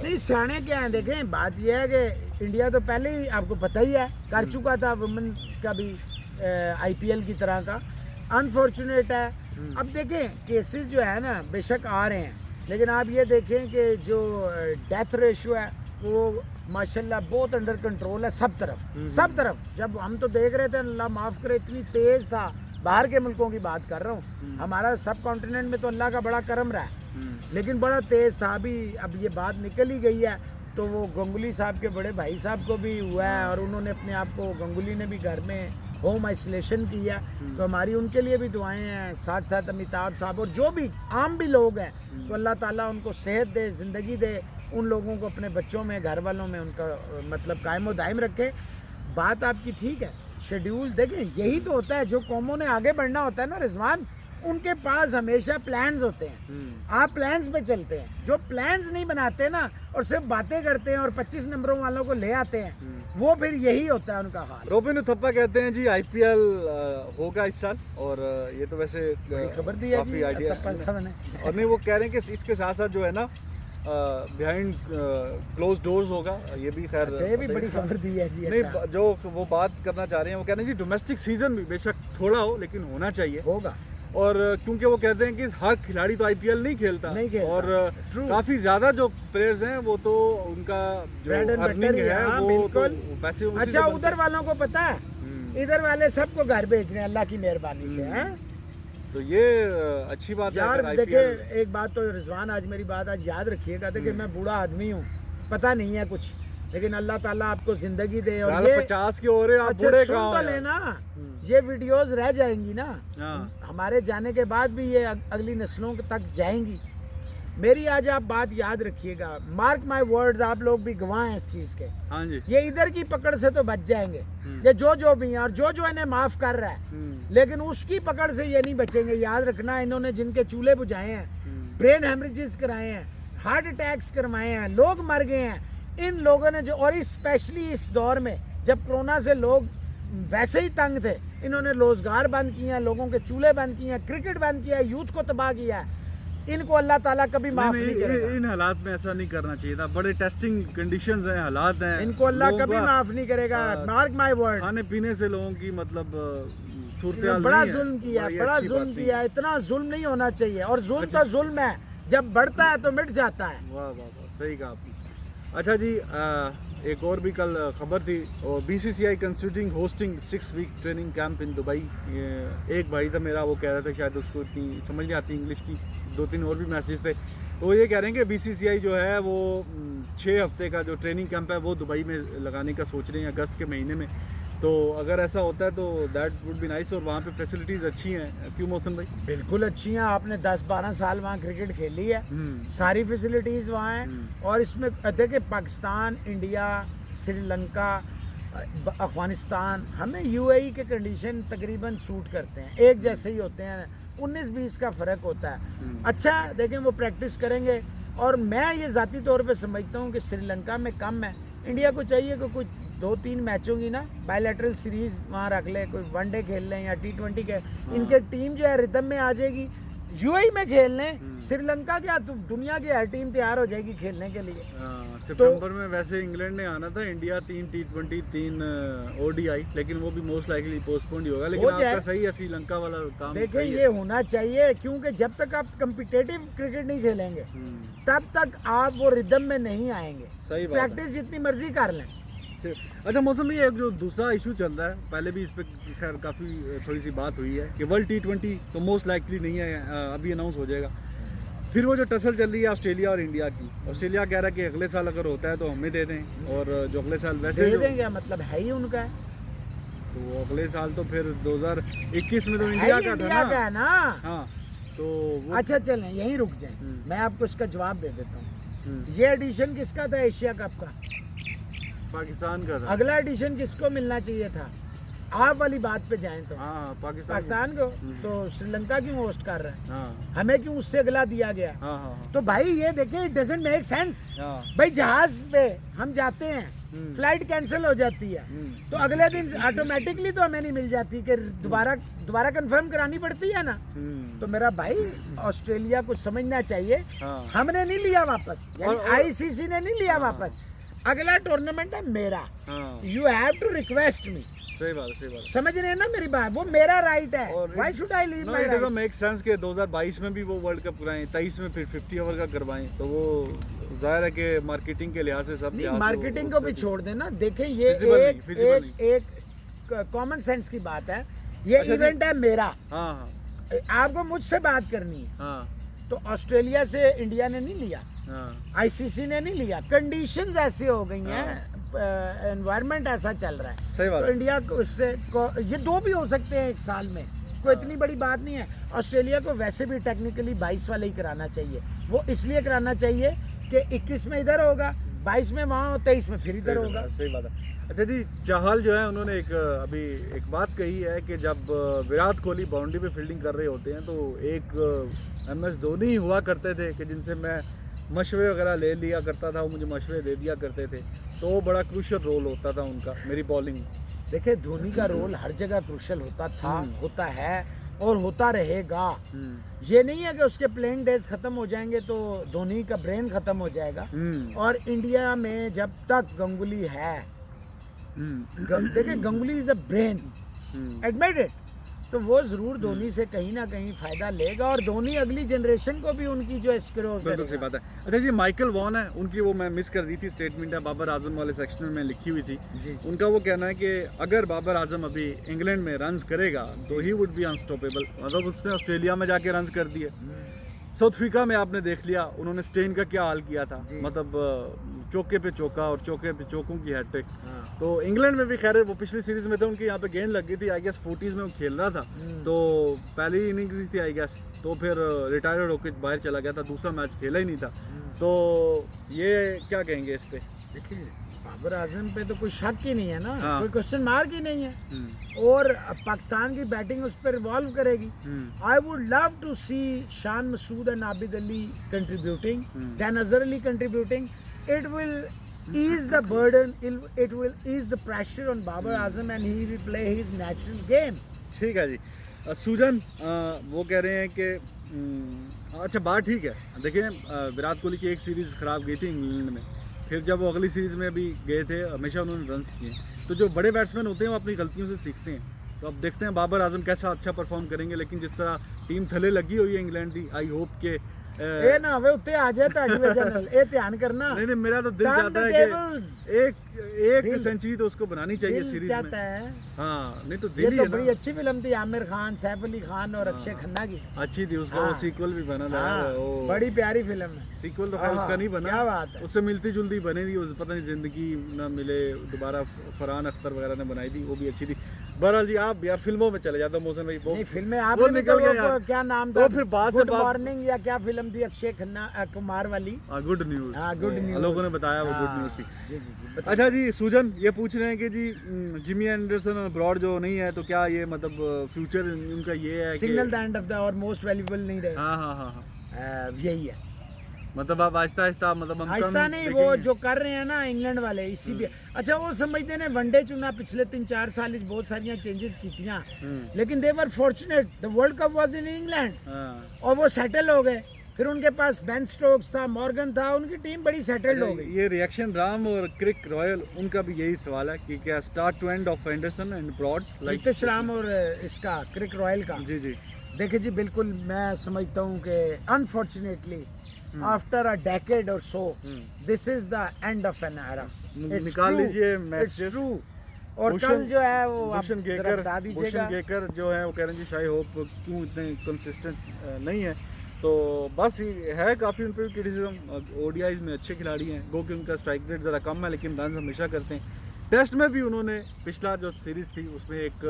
नहीं, सियाने क्या है, देखें बात यह है कि इंडिया तो पहले ही आपको पता ही है कर चुका था वुमेन का भी IPL की तरह का। अनफॉर्चुनेट है, अब देखें केसेस जो है ना बेशक आ रहे हैं, लेकिन आप ये देखें कि जो डेथ रेशियो है वो माशाल्लाह बहुत अंडर कंट्रोल है सब तरफ। जब हम तो देख रहे थे, अल्लाह माफ़ करे, इतनी तेज़ था, बाहर के मुल्कों की बात कर रहा हूँ, हमारा सब कॉन्टिनेंट में तो अल्लाह का बड़ा करम रहा है, लेकिन बड़ा तेज़ था। अभी अब ये बात निकल ही गई है, तो वो गंगुली साहब के बड़े भाई साहब को भी हुआ है, और उन्होंने अपने आप को, गंगुली ने भी घर में होम आइसोलेशन किया। तो हमारी उनके लिए भी दुआएं हैं, साथ साथ अमिताभ साहब और जो भी आम भी लोग हैं, तो अल्लाह ताला उनको सेहत दे, ज़िंदगी दे, उन लोगों को अपने बच्चों में, घर वालों में उनका मतलब कायम व दायम रखे। बात आपकी ठीक है, शेड्यूल देखें, यही तो होता है, जो कौमों ने आगे बढ़ना होता है ना रिजवान, उनके पास हमेशा प्लान्स होते हैं। आप प्लान्स पे चलते हैं, जो प्लान्स नहीं बनाते ना और सिर्फ बातें करते हैं और 25 नंबरों वालों को ले आते हैं, वो फिर यही होता है उनका हाल। रोबिन उथप्पा कहते हैं जी IPL होगा इस साल, और ये तो वैसे खबर दी है काफी जी आइडिया उथप्पा साहब ने। और नहीं, वो कह रहे हैं कि इसके साथ साथ जो है ना बिहाइंड क्लोज डोर्स होगा, ये भी खैर अच्छा, ये भी बड़ी खबर दी है जी। नहीं, अच्छा, जो वो बात करना चाह रहे हैं, वो कह रहे हैं जी डोमेस्टिक सीजन भी बेशक थोड़ा हो लेकिन होना चाहिए। होगा। और क्योंकि वो कहते हैं कि हर खिलाड़ी तो आईपीएल नहीं खेलता, नहीं खेलता। और True. काफी ज्यादा जो प्लेयर्स हैं वो तो उनका जो Bread and अर्निंग butter ही है हाँ, वो बिल्कुल। तो पैसे उसी अच्छा, से बनते उधर हैं। वालों को पता है, इधर वाले सबको घर भेज रहे हैं अल्लाह की मेहरबानी से हैं। तो ये अच्छी बात है यार अगर देखे, IPL एक बात तो रिजवान, आज मेरी बात आज याद रखिएगा, देखिए मैं बूढ़ा आदमी हूँ, पता नहीं है कुछ, लेकिन अल्लाह ताला आपको जिंदगी दे। और ये 50 के हो रहे आप अच्छा बूढ़े सुन कहाँ हो तो यार? लेना, ये वीडियोस रह जाएंगी ना, हाँ। हमारे जाने के बाद भी ये अगली नस्लों तक जाएंगी। मेरी आज आप बात याद रखिएगा, मार्क माय वर्ड्स, आप लोग भी गवाह हैं इस चीज के, हाँ जी। ये इधर की पकड़ से तो बच जाएंगे, ये जो भी हैं, और जो इन्हें माफ कर रहा है, लेकिन उसकी पकड़ से ये नहीं बचेंगे। याद रखना, इन्होंने जिनके चूल्हे बुझाए हैं, ब्रेन हेमरेजेस कराए हैं, हार्ट अटैक्स करवाए हैं, लोग मर गए हैं, इन लोगों ने जो, और स्पेशली इस दौर में जब कोरोना से लोग वैसे ही तंग थे, इन्होंने रोजगार बंद किए हैं, लोगों के चूल्हे बंद किए हैं, क्रिकेट बंद किया है, यूथ को तबाह किया है। इनको अल्लाह ताला कभी माफ नहीं करेगा। इन हालात में ऐसा नहीं करना चाहिए था, बड़े टेस्टिंग कंडीशंस हैं, हालात हैं, इनको अल्लाह लोगों कभी का, माफ नहीं करेगा, मार्क माय वर्ड्स। खाने पीने से लोगों की मतलब सूरत इन्होंने बड़ा जुल्म किया, बड़ा जुल्म किया, इतना जुल्म नहीं होना चाहिए, और जुल्म तो जुल्म है, जब बढ़ता है तो मिट जाता है। वाह वाह वाह, सही कहा आपने। अच्छा जी, एक और भी कल खबर थी, और BCCI considering hosting 6 week training camp in Dubai. एक भाई था मेरा, वो कह रहा था, शायद उसको इतनी समझ नहीं आती इंग्लिश की, 2-3 और भी मैसेज थे, तो ये कह रहे हैं कि BCCI जो है वो 6 हफ्ते का जो ट्रेनिंग कैंप है वो दुबई में लगाने का सोच रहे हैं अगस्त के महीने में। तो अगर ऐसा होता है तो दैट वुड बी नाइस, और वहाँ पे फैसिलिटीज़ अच्छी हैं, क्यों मौसम भाई? बिल्कुल अच्छी हैं, आपने 10-12 साल वहाँ क्रिकेट खेली है, सारी फैसिलिटीज़ वहाँ हैं। और इसमें देखिए, पाकिस्तान, इंडिया, श्रीलंका, अफगानिस्तान, हमें UAE के कंडीशन तकरीबन सूट करते हैं, एक जैसे ही होते हैं, 19-20 का फ़र्क होता है। अच्छा देखें, वो प्रैक्टिस करेंगे, और मैं ये ज़ाती तौर पे समझता हूँ कि श्रीलंका में कम है, इंडिया को चाहिए कि कुछ 2-3 मैचों की ना बायलैटरल सीरीज वहाँ रख ले, कोई वनडे खेल लें या T20 के, इनके टीम जो है रिदम में आ जाएगी, UAE में खेल लें, श्रीलंका क्या दुनिया की हर टीम तैयार हो जाएगी खेलने के लिए। सितंबर में वैसे इंग्लैंड ने आना था, इंडिया 3 T20 3 ODI, लेकिन वो भी मोस्ट लाइकली पोस्टपोन्ड ही होगा, लेकिन आपका सही है, श्रीलंका वाला काम देखिए ये होना चाहिए, क्योंकि जब तक आप कम्पिटेटिव क्रिकेट नहीं खेलेंगे तब तक आप वो रिदम में नहीं आएंगे। सही बात, प्रैक्टिस जितनी मर्जी कर लें। अच्छा मौसम में एक जो दूसरा इशू चल रहा है, पहले भी इस पे खैर काफ़ी थोड़ी सी बात हुई है कि वर्ल्ड T20 तो मोस्ट लाइकली नहीं है, अभी अनाउंस हो जाएगा। फिर वो जो टसल चल रही है ऑस्ट्रेलिया और इंडिया की, ऑस्ट्रेलिया कह रहा है कि अगले साल अगर होता है तो हमें दे दें, और जो अगले साल वैसे दे देंगे, मतलब है ही उनका है, तो अगले साल तो फिर 2021 में तो इंडिया का था ना। हाँ, तो वो अच्छा चलें यहीं रुक जाएं, मैं आपको इसका जवाब दे देता हूँ। ये एडिशन किसका था एशिया कप का? पाकिस्तान का था। अगला एडिशन किसको मिलना चाहिए था? आप वाली बात पे जाएं तो हाँ, पाकिस्तान को, तो श्रीलंका क्यों होस्ट कर रहा है? हाँ, हमें क्यों उससे अगला दिया गया? हाँ, हाँ, तो भाई ये देखिए, इट डजंट मेक सेंस। हाँ, भाई जहाज पे हम जाते हैं, फ्लाइट कैंसिल हो जाती है, तो अगले दिन ऑटोमेटिकली तो हमें नहीं मिल जाती, कि दोबारा कंफर्म करानी पड़ती है ना। तो मेरा भाई ऑस्ट्रेलिया को समझना चाहिए, हाँ। हमने नहीं लिया वापस, यानी ICC ने नहीं लिया वापस, अगला टूर्नामेंट है मेरा, यू हैव टू रिक्वेस्ट मी। सही बात, सही बात। समझ रहे हैं ना मेरी बात, वो मेरा राइट है, why should I leave my right? Make sense के 2022 में भी वो वर्ल्ड कप कराएं, 23 में फिर 50 ओवर का करवाएं, तो वो जाहिर है कि मार्केटिंग के लिहाज से सब नहीं, मार्केटिंग को भी छोड़ देना। देखें ये एक कॉमन सेंस की बात है, ये इवेंट है मेरा, आपको मुझसे बात करनी है, तो ऑस्ट्रेलिया से इंडिया ने नहीं लिया, ICC ने नहीं लिया, कंडीशंस ऐसी हो गई हैं, एनवायरनमेंट ऐसा चल रहा है। सही बात तो इंडिया को उससे ये 2 भी हो सकते हैं एक साल में, कोई इतनी बड़ी बात नहीं है। ऑस्ट्रेलिया को वैसे भी टेक्निकली 22 वाला ही कराना चाहिए, वो इसलिए कराना चाहिए कि 21 में इधर होगा, 22 में वहाँ, 23 में फिर इधर होगा। सही बात है। अच्छा जी, चाहल जो है उन्होंने अभी एक बात कही है कि जब विराट कोहली बाउंड्री पे फील्डिंग कर रहे होते हैं तो एक MS धोनी हुआ करते थे कि जिनसे मैं मशवरे वगैरह ले लिया करता था, वो मुझे मशवरे दे दिया करते थे, तो बड़ा क्रूशियल रोल होता था उनका मेरी बॉलिंग। देखिए धोनी का रोल हर जगह क्रूशियल होता था, होता है और होता रहेगा। ये नहीं है कि उसके प्लेइंग डेज खत्म हो जाएंगे तो धोनी का ब्रेन खत्म हो जाएगा। और इंडिया में जब तक गंगुली है, देखिए Ganguly is a brain, admit it, तो वो ज़रूर धोनी से कहीं ना कहीं फ़ायदा लेगा और धोनी अगली जनरेशन को भी उनकी जो स्क्रो बिल्कुल सही बात है। अच्छा जी, माइकल वॉन है, उनकी वो मैं मिस कर दी थी स्टेटमेंट है, बाबर आजम वाले सेक्शन में मैं लिखी हुई थी जी। उनका वो कहना है कि अगर बाबर आजम अभी इंग्लैंड में रन्स करेगा तो ही वुड बी अनस्टॉपेबल, मतलब उसने ऑस्ट्रेलिया में जाके रन्स कर दिए। साउथ अफ्रीका में आपने देख लिया उन्होंने स्टेन का क्या हाल किया था, मतलब चौके पे चौका और चौके पे चौकों की हैट्रिक। तो इंग्लैंड में भी खैर वो पिछली सीरीज में थे, उनकी यहाँ पे गेंद लग गई थी, आई गेस 40s में वो खेल रहा था, तो पहली इनिंग्स थी आई गेस, तो फिर रिटायर्ड होकर बाहर चला गया था, दूसरा मैच खेला ही नहीं था। तो ये क्या कहेंगे इस पे? देखिए बाबर आजम पे तो कोई शक ही नहीं है ना, हाँ। कोई क्वेश्चन मार्क ही नहीं है और पाकिस्तान की बैटिंग उस पर रिवॉल्व करेगी। I would love to see Shan Masood and Abid Ali contributing, than Azhar Ali contributing. It will ease the burden, it will ease the pressure on Babar Azam and he will play his natural game. ठीक है जी। सुजन वो कह रहे हैं कि अच्छा बात ठीक है, देखिए विराट कोहली की एक सीरीज़ ख़राब गई थी इंग्लैंड में, फिर जब वो अगली सीरीज़ में अभी गए थे हमेशा उन्होंने रन्स किए। तो जो बड़े बैट्समैन होते हैं वो अपनी गलतियों से सीखते हैं, तो अब देखते हैं बाबर आजम कैसा अच्छा परफॉर्म करेंगे। लेकिन जिस तरह टीम थले लगी हुई है इंग्लैंड की, आई होप के ਇਹ ਨਾ ਹੋਵੇ ਉੱਤੇ ਆ ਜਾਏ ਤੁਹਾਡੀ ਵਜ੍ਹਾ ਨਾਲ, ਇਹ ਧਿਆਨ करना। नहीं मेरा तो दिल Turn चाहता the है tables. कि एक दिल- सेंचुरी तो उसको बनानी चाहिए दिल सीरीज चाहता में। है। हाँ नहीं तो ये दिल ही तो है बड़ी ना। अच्छी फिल्म थी आमिर खान, सैफ अली खान और अक्षय खन्ना की। अच्छी थी, उसका हाँ। वो सीक्वल भी बना था। हाँ, ओ, बड़ी प्यारी फिल्म है। सीक्वल तो खैर हाँ, उसका नहीं बना, क्या बात है। उससे मिलती जुलती बनी थी, उस पता नहीं जिंदगी ना मिले दोबारा, फरहान अख्तर वगैरह ने बनाई थी, वो भी अच्छी थी। बहरहाल जी आप यार फिल्मों में चले जाते हो मोहसिन भाई, वो नहीं फिल्में वो आपने निकल तो गया वो यार। क्या नाम तो था, फिर बाद से गुड बात- मॉर्निंग या क्या फिल्म थी अक्षय खन्ना कुमार वाली। Good news. हाँ गुड न्यूज, लोगों ने बताया वो गुड हाँ, न्यूज थी। जी जी जी बताइए। अच्छा जी सुजन ये पूछ रहे हैं कि जी जिमी एंडरसन और ब्रॉड जो नहीं है, तो क्या ये मतलब फ्यूचर उनका ये है signal the end of the और मोस्ट वैल्यूएबल नहीं रहे। हाँ हाँ हाँ हाँ, यही है, मतलब आप आहिस्ता आहिस्ता मतलब हम आहिस्ता कम नहीं वो देखेंगे। जो कर रहे हैं ना इंग्लैंड वाले, इसी भी अच्छा वो समझते ने वनडे चुना पिछले 3-4 साल बहुत सारियां चेंजेस कीतियां, लेकिन they were fortunate, the world cup was in England हाँ। और वो सेटल हो गए। फिर उनके पास बेन स्टोक्स था, मॉर्गन था, उनकी टीम बड़ी सेटल्ड हो गई। ये रिएक्शन राम और क्रिक रॉयल उनका भी यही सवाल है कि क्या start to end of Anderson and Broad नितिश राम और इसका क्रिक रॉयल का, जी जी देखिए जी बिल्कुल मैं समझता हूँ कि अनफॉर्चुनेटली आफ्टर अ डेकेड और so this is the end of an era. निकाल लीजिए मैसेज। और कल जो है वो आप भूषण जरा गेकर, बता दीजिएगा। भूषण गेकर जो है वो कह रहे हैं जी शाही होप क्यों इतने कंसिस्टेंट नहीं है, तो बस ये है काफ़ी उन पर क्रिटिसिज्म। ओडीआईज में अच्छे खिलाड़ी हैं, गो कि उनका स्ट्राइक रेट ज़रा कम है लेकिन रन हमेशा करते हैं। टेस्ट में भी उन्होंने पिछला जो सीरीज़ थी उसमें एक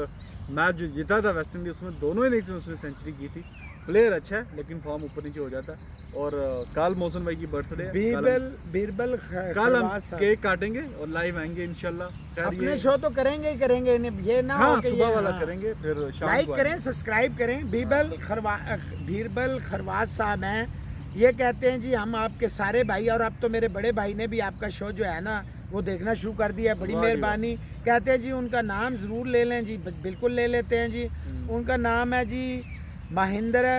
मैच जो जीता था वेस्ट इंडीज, उसमें दोनों इनिंग्स में उसने सेंचुरी की थी। प्लेयर अच्छा है लेकिन फॉर्म ऊपर नीचे हो जाता है। और कल मौसम भाई की बर्थडे है, बीरबल कल हम केक काटेंगे और लाइव आएंगे इंशाल्लाह। अपने शो तो करेंगे ही करेंगे, ये ना हाँ हो कि सुबह ये- वाला हाँ। करेंगे, फिर शाम लाइक को करें, सब्सक्राइब करें। बीरबल खरवास साहब हैं, ये कहते हैं जी हम आपके सारे भाई, और अब तो मेरे बड़े भाई ने भी आपका शो जो है ना वो देखना शुरू कर दिया, बड़ी वाह जी मेहरबानी। कहते हैं जी उनका नाम ज़रूर ले लें जी, बिल्कुल ले लेते हैं जी। उनका नाम है जी महेंद्र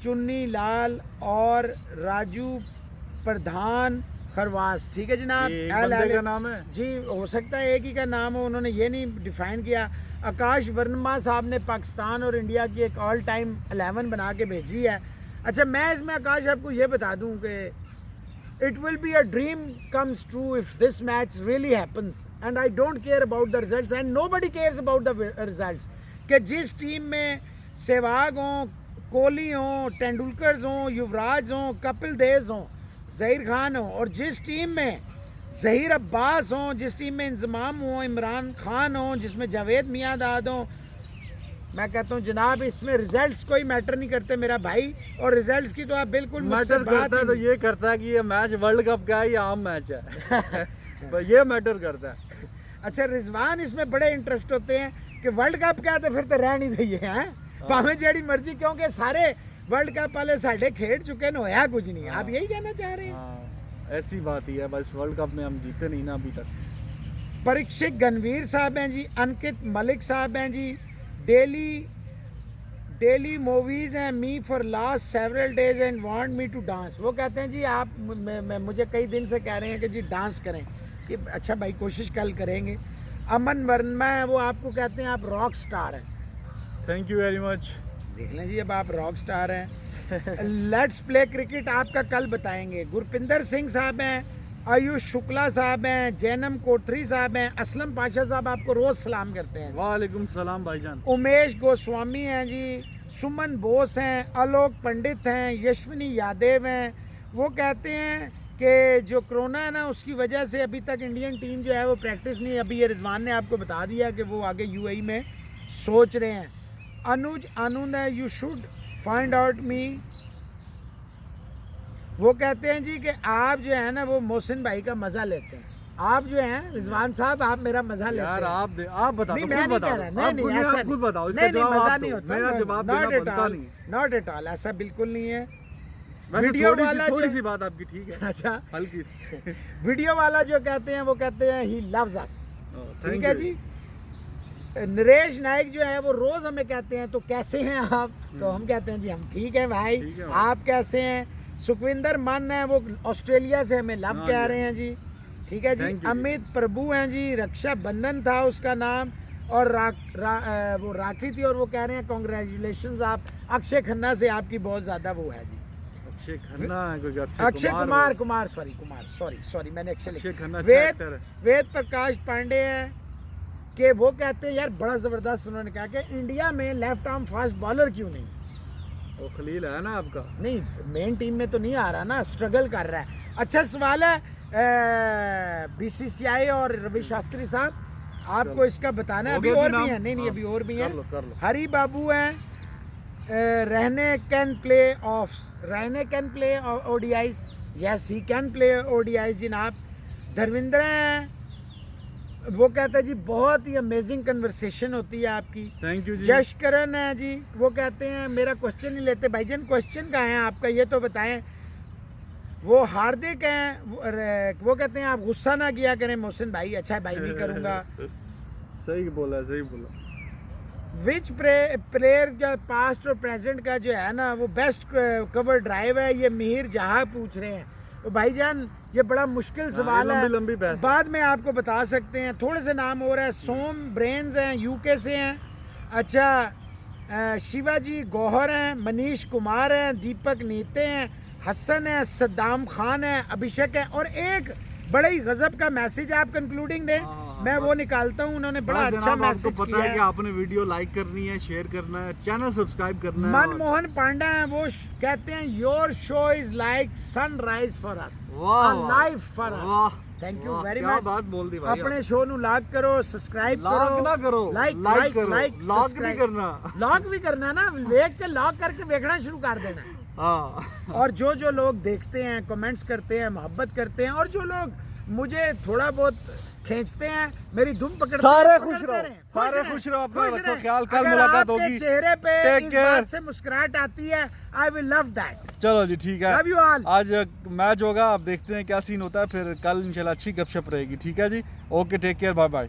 चुन्नी लाल और राजू प्रधान खरवास, ठीक है जनाब। ये एक एल बंदे एल का नाम है? जी हो सकता है एक ही का नाम हो, उन्होंने ये नहीं डिफाइन किया। आकाश वर्मा साहब ने पाकिस्तान और इंडिया की एक ऑल टाइम 11 बना के भेजी है। अच्छा मैं इसमें आकाश आपको ये बता दूं कि it will be a dream comes true if this match really happens and I don't care about the results and nobody cares about the results. कि जिस टीम में सहवाग हों, कोहली हों, तेंदुलकर हों, युवराज हों, कपिल देव हों, ज़हीर खान हो, और जिस टीम में ज़हीर अब्बास हों, जिस टीम में इंजमाम हो, इमरान खान हो, जिसमें जावेद मियांदाद हो, मैं कहता हूँ जनाब इसमें रिजल्ट्स कोई मैटर नहीं करते मेरा भाई। और रिजल्ट्स की तो आप बिल्कुल मुझसे मैटर बात करता है ही तो नहीं। ये करता है कि ये मैच वर्ल्ड कप का है या आम मैच है बस ये मैटर करता है। अच्छा रिजवान इसमें बड़े इंटरेस्ट होते हैं कि वर्ल्ड कप क्या है, तो फिर तो रह नहीं रही है भावें जेड़ी मर्जी, क्योंकि सारे वर्ल्ड कप वाले साढ़े खेल चुके न, होया कुछ नहीं। आप यही कहना चाह रहे हैं? हाँ, ऐसी बात ही है, बस वर्ल्ड कप में हम जीते नहीं ना अभी तक। परीक्षित गणवीर साहब हैं जी, अंकित मलिक साहब हैं जी, डेली मूवीज हैं me for last several days and want me to dance. वो कहते हैं जी आप मुझे कई दिन से कह रहे हैं कि जी डांस करें, कि अच्छा भाई कोशिश कल करेंगे। अमन वर्मा है, वो आपको कहते हैं आप रॉक स्टार हैं। Thank you very much. देख लें जी, अब आप रॉक स्टार हैं। लेट्स प्ले क्रिकेट आपका कल बताएंगे। गुरपिंदर सिंह साहब हैं, आयुष शुक्ला साहब हैं, जैनम कोठरी साहब हैं, असलम पाशा साहब आपको रोज सलाम करते हैं। वालेकुम सलाम भाईजान। उमेश गोस्वामी हैं जी, सुमन बोस हैं, आलोक पंडित हैं, यशविनी यादव हैं। वो कहते हैं कि जो कोरोना है ना उसकी वजह से अभी तक इंडियन टीम जो है वो प्रैक्टिस नहीं, अभी ये रिजवान ने आपको बता दिया कि वो आगे यूएई में सोच रहे हैं। अनुज आनंद है, यू शुड फाइंड आउट मी। वो कहते हैं जी कि आप जो है ना वो मोहसिन भाई का मजा लेते हैं। आप जो हैं रिजवान साहब, आप मेरा मजा लेते यार हैं। आप बता नहीं दो, मैं खुद नहीं बता कह दो। रहा, आप नहीं खुद ऐसा आप खुद बताओ, इसका नहीं जवाब मजा आप नहीं दो। होता, मेरा जवाब देना नॉट एट बनता ऑल, नहीं है। नॉट एट ऑल, ऐसा बिल्कुल नहीं है। वैसे वीडियो वाला थोड़ी जो- सी बात आपकी ठीक है, अच्छा, हल्की सी। वीडियो वाला जो कहते हैं वो कहते हैं ही लव्स अस, thank ठीक है you। जी। नरेश नाइक जो है वो रोज हमें कहते हैं तो कैसे हैं आप, तो हम कहते हैं जी हम ठीक है भाई, ठीक है भाई। आप कैसे हैं। सुखविंदर मन है वो ऑस्ट्रेलिया से हमें लव हाँ कह जी। रहे हैं जी, ठीक है जी। Thank you जी। अमित प्रभु हैं जी, रक्षा बंधन था उसका नाम, और वो राखी थी, और वो कह रहे हैं कॉन्ग्रेचुलेशन आप अक्षय खन्ना से, आपकी बहुत ज़्यादा वो है जी। अक्षय खन्ना है कोई? अक्षय कुमार सॉरी मैंने अक्षय अक्षय खन्ना अच्छा एक्टर है। वेद प्रकाश पांडे हैं कि वो कहते हैं यार बड़ा ज़बरदस्त, उन्होंने कहा कि इंडिया में लेफ्ट आर्म फास्ट बॉलर क्यों नहीं। वो खलील है ना आपका? नहीं, मेन टीम में तो नहीं आ रहा ना, स्ट्रगल कर रहा है। अच्छा सवाल है बीसीसीआई और रवि शास्त्री साहब, आपको इसका बताना है। हो अभी गया और जी भी नाम? हैं, नहीं हाँ, अभी और भी हैं। कर लो। हरी बाबू हैं, रहने कैन प्ले ऑफ्स, रहने can play ODIs, yes he can play ODIs जनाब। धर्मेंद्र हैं, वो कहते हैं जी बहुत ही अमेजिंग कन्वर्सेशन होती है आपकी। थैंक यू जी। जशकरण है जी, वो कहते हैं मेरा क्वेश्चन नहीं लेते भाईजान, क्वेश्चन कहाँ है आपका ये तो बताएं। वो हार्दिक हैं, वो कहते हैं आप गुस्सा ना किया करें मोहसिन भाई, अच्छा है भाई नहीं करूँगा। सही बोला, सही बोला। विच प्लेयर का पास्ट और प्रेजेंट का जो है ना वो बेस्ट कवर ड्राइव है, ये मिहिर जहाँ पूछ रहे हैं। तो भाईजान ये बड़ा मुश्किल सवाल है, लंबी बहस है। बाद में आपको बता सकते हैं। थोड़े से नाम हो रहे हैं, सोम ब्रेन्स हैं, यूके से हैं। अच्छा, शिवाजी गौहर हैं, मनीष कुमार हैं, दीपक नीते हैं, हसन है, सद्दाम खान है, अभिषेक है, और एक बड़ा ही गजब का मैसेज आप कंक्लूडिंग दें, मैं वो निकालता हूँ। उन्होंने बड़ा अच्छा जनाब, मैसेज आपको पता किया है कि है। आपने वीडियो लाइक करनी है, शेयर करना है, चैनल सब्सक्राइब करना है। मनमोहन पांडा है, वो कहते हैं your show is like sunrise for us, वाह, लाइफ फॉर वाह, अस। थैंक यू वाह, वेरी क्या मच। बात बोल दी भाई अपने शो नु लाइक करो, सब्सक्राइब लाइक करो, ना करो, लाइक लाइक करो, लाइक लॉक नहीं करना। लॉक भी करना ना, देख के लॉक करके देखना शुरू कर देना। हाँ। और जो लोग देखते हैं, कमेंट्स करते हैं, मोहब्बत करते हैं, और जो लोग मुझे थोड़ा बहुत खींचते हैं, मेरी धुम पकड़ते सारे हैं, खुश पकड़ते रहो, रहें, सारे रहें, खुश रहो, अपना खुश रखो रहें। ख्याल, कल अगर मुलाकात आपके होगी। चेहरे पे Take इस care। बात से मुस्कुराहट आती है, आई विल लव दैट। चलो जी ठीक है, Love you all। आज मैच होगा, अब देखते हैं क्या सीन होता है, फिर कल इंशाल्लाह अच्छी गपशप रहेगी। ठीक है जी, okay, take care, bye bye.